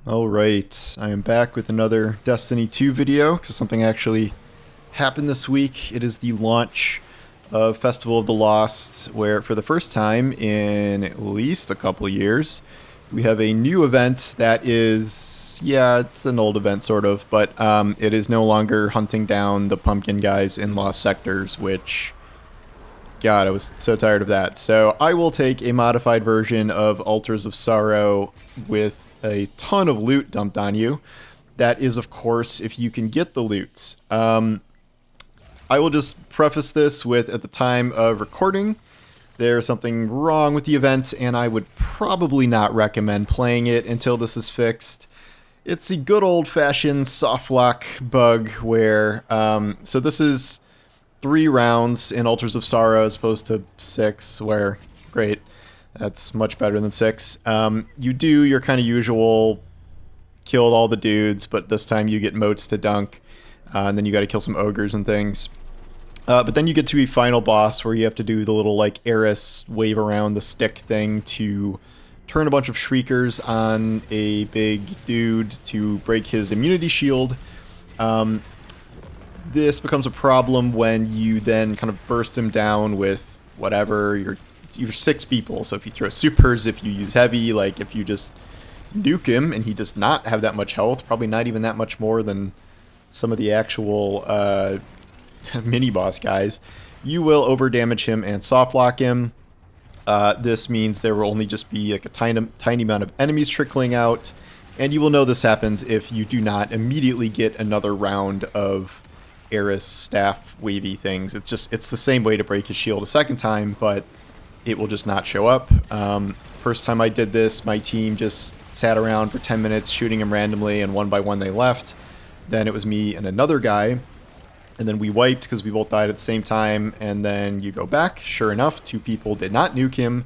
Alright, I am back with another Destiny 2 video, because something actually happened this week. It is the launch of Festival of the Lost, where for the first time in at least a couple years, we have a new event that is, yeah, it's an old event sort of, but it is no longer hunting down the pumpkin guys in Lost Sectors, which, God, I was so tired of that. So I will take a modified version of Altars of Sorrow with a ton of loot dumped on you. That is, of course, if you can get the loot. I will just preface this with, at the time of recording, there's something wrong with the event, and I would probably not recommend playing it until this is fixed. It's the good old-fashioned softlock bug where, so this is 3 rounds in Altars of Sorrow as opposed to 6, where, great, that's much better than 6. You do your kind of usual, killed all the dudes, but this time you get moats to dunk, and then you got to kill some ogres and things. But then you get to a final boss where you have to do the little, like, Eris wave around the stick thing to turn a bunch of shriekers on a big dude to break his immunity shield. This becomes a problem when you then kind of burst him down with whatever, you're 6 people, so if you throw supers, if you use heavy, like if you just nuke him and he does not have that much health, probably not even that much more than some of the actual mini-boss guys, you will over-damage him and soft-lock him. This means there will only just be like a tiny amount of enemies trickling out, and you will know this happens if you do not immediately get another round of Eris staff wavy things. It's the same way to break his shield a second time, but it will just not show up. First time I did this, my team just sat around for 10 minutes shooting him randomly, and one by one they left. Then it was me and another guy, and then we wiped because we both died at the same time, and then you go back. Sure enough, 2 people did not nuke him,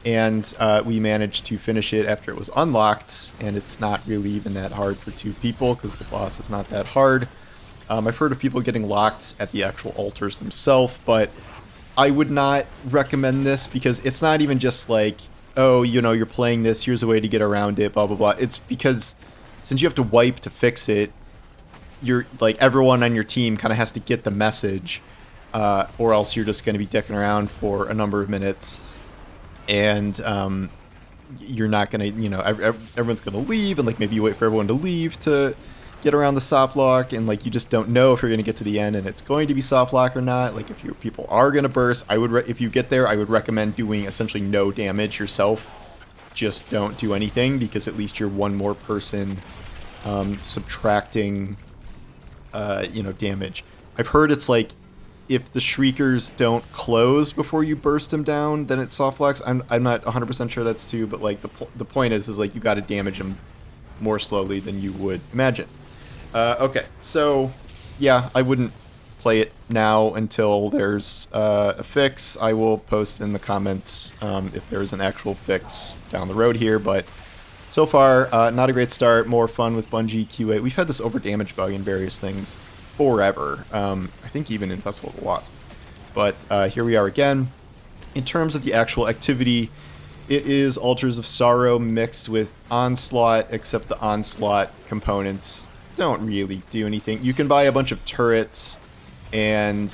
and we managed to finish it after it was unlocked, and it's not really even that hard for 2 people because the boss is not that hard. I've heard of people getting locked at the actual altars themselves, but I would not recommend this because it's not even just like, oh, you know, you're playing this, here's a way to get around it, blah, blah, blah. It's because since you have to wipe to fix it, you're like everyone on your team kind of has to get the message, or else you're just going to be dicking around for a number of minutes, and you're not going to, you know, everyone's going to leave, and like maybe you wait for everyone to leave to get around the soft lock, and like you just don't know if you're going to get to the end and it's going to be soft lock or not. Like if your people are going to burst, I would if you get there, I would recommend doing essentially no damage yourself. Just don't do anything, because at least you're one more person subtracting you know, damage. I've heard it's like if the shriekers don't close before you burst them down, then it soft locks. I'm not 100% sure that's true, but like the point is like you got to damage them more slowly than you would imagine. Okay, so yeah, I wouldn't play it now until there's a fix. I will post in the comments if there's an actual fix down the road here, but so far, not a great start. More fun with Bungie QA. We've had this overdamage bug in various things forever. I think even in Festival of the Lost. But here we are again. In terms of the actual activity, it is Altars of Sorrow mixed with Onslaught, except the Onslaught components don't really do anything. You can buy a bunch of turrets and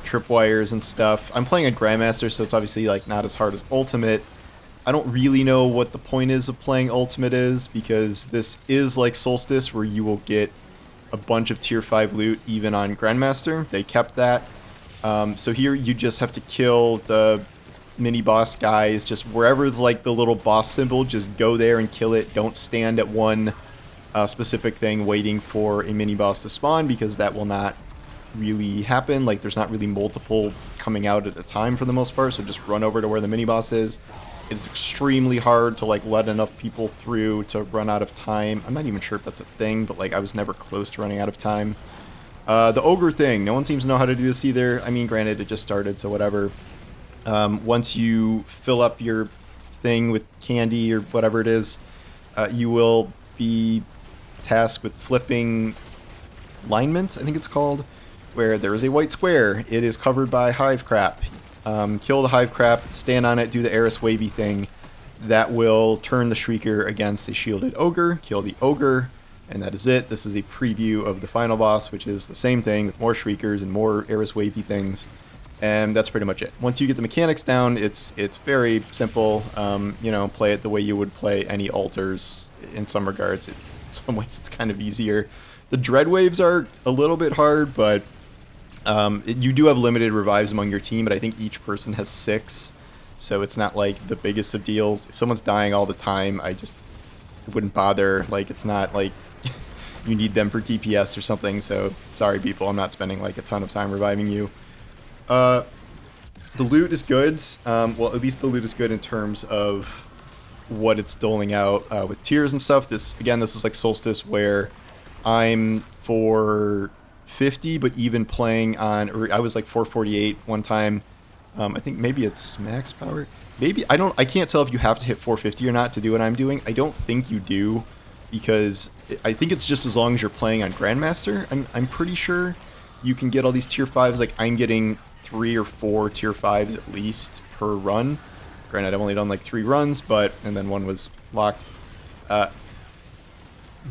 tripwires and stuff. I'm playing a Grandmaster, so it's obviously like not as hard as Ultimate. I don't really know what the point is of playing Ultimate is, because this is like Solstice, where you will get a bunch of tier 5 loot even on Grandmaster. They kept that. So here you just have to kill the mini boss guys, just wherever it's like the little boss symbol, just go there and kill it. Don't stand at one specific thing waiting for a mini boss to spawn, because that will not really happen. Like there's not really multiple coming out at a time for the most part, so just run over to where the mini boss is. It's extremely hard to like let enough people through to run out of time. I'm not even sure if that's a thing, but like I was never close to running out of time. The ogre thing, no one seems to know how to do this either. I mean, granted, it just started, so whatever. Once you fill up your thing with candy or whatever it is, you will be tasked with flipping linement, I think it's called, where there is a white square. It is covered by hive crap. Kill the hive crap, stand on it, do the Eris wavy thing. that will turn the Shrieker against a shielded ogre, kill the ogre, and that is it. This is a preview of the final boss, which is the same thing with more Shriekers and more Eris wavy things. And that's pretty much it. Once you get the mechanics down, it's very simple. You know, play it the way you would play any altars in some regards. In some ways, it's kind of easier. The dread waves are a little bit hard, but you do have limited revives among your team, but I think each person has 6. So it's not like the biggest of deals. If someone's dying all the time, I just wouldn't bother. Like, it's not like you need them for DPS or something. So sorry, people, I'm not spending like a ton of time reviving you. The loot is good. Well, at least the loot is good in terms of what it's doling out with tiers and stuff. This is like Solstice, where I'm 450, but even playing on, or I was like 448 one time. I think maybe it's max power. Maybe I can't tell if you have to hit 450 or not to do what I'm doing. I don't think you do, because I think it's just as long as you're playing on Grandmaster. I'm pretty sure you can get all these tier 5s. Like, I'm getting 3 or 4 tier 5s at least per run. Granted, I've only done like 3 runs, and then 1 was locked.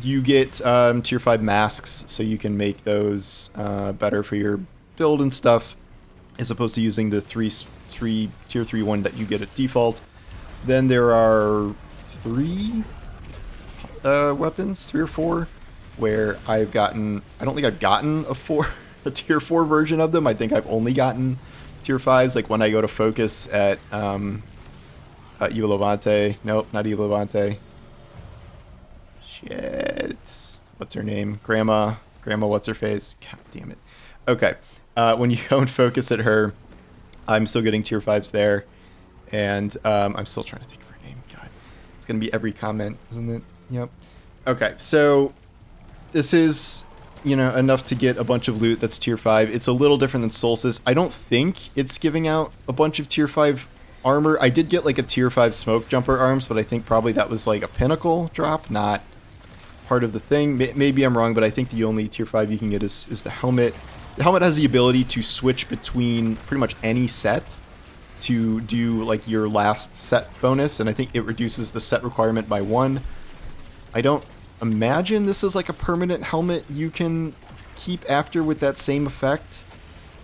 You get tier 5 masks, so you can make those better for your build and stuff, as opposed to using the tier 3 one that you get at default. Then there are 3 weapons, 3 or 4, where I don't think I've gotten a tier 4 version of them. I think I've only gotten tier 5s, like when I go to focus at Eva Levante. Nope, not Eva Levante. Shit. What's her name? Grandma, what's her face? God damn it. Okay. When you go and focus at her, I'm still getting tier 5s there. And I'm still trying to think of her name. God. It's going to be every comment, isn't it? Yep. Okay, so this is, you know, enough to get a bunch of loot that's tier 5. It's a little different than Solstice. I don't think it's giving out a bunch of tier 5 armor. I did get like a tier 5 smoke jumper arms, but I think probably that was like a pinnacle drop, not part of the thing. Maybe I'm wrong, but I think the only tier 5 you can get is the helmet. The helmet has the ability to switch between pretty much any set to do like your last set bonus, and I think it reduces the set requirement by 1. I don't imagine this is like a permanent helmet you can keep after with that same effect.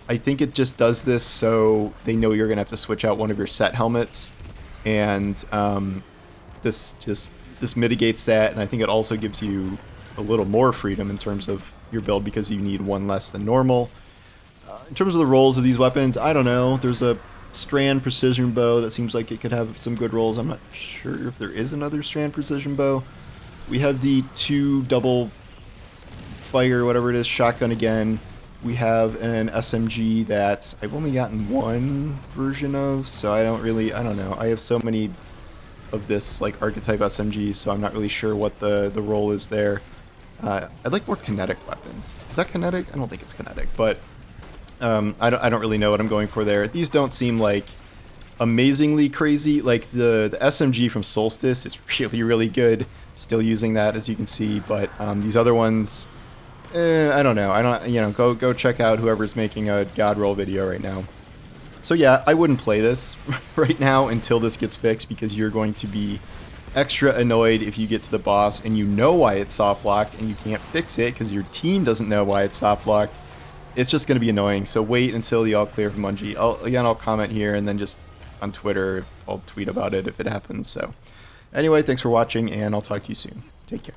I think it just does this so they know you're gonna have to switch out one of your set helmets, and this mitigates that, and I think it also gives you a little more freedom in terms of your build because you need 1 less than normal. In terms of the rolls of these weapons, I don't know. There's a Strand Precision Bow that seems like it could have some good rolls. I'm not sure if there is another Strand Precision Bow. We have the 2 double fire, whatever it is, shotgun again. We have an SMG that I've only gotten 1 version of, so I don't know. I have so many of this like archetype SMG, so I'm not really sure what the role is there. I'd like more kinetic weapons. Is that kinetic? I don't think it's kinetic, but I don't really know what I'm going for there. These don't seem like amazingly crazy. Like the SMG from Solstice is really, really good. Still using that, as you can see, but these other ones, I don't know. Go check out whoever's making a God roll video right now. So yeah, I wouldn't play this right now until this gets fixed, because you're going to be extra annoyed if you get to the boss and you know why it's soft locked and you can't fix it because your team doesn't know why it's soft locked. It's just going to be annoying. So wait until the all clear from Bungie. I'll comment here, and then just on Twitter I'll tweet about it if it happens. So anyway, thanks for watching, and I'll talk to you soon. Take care.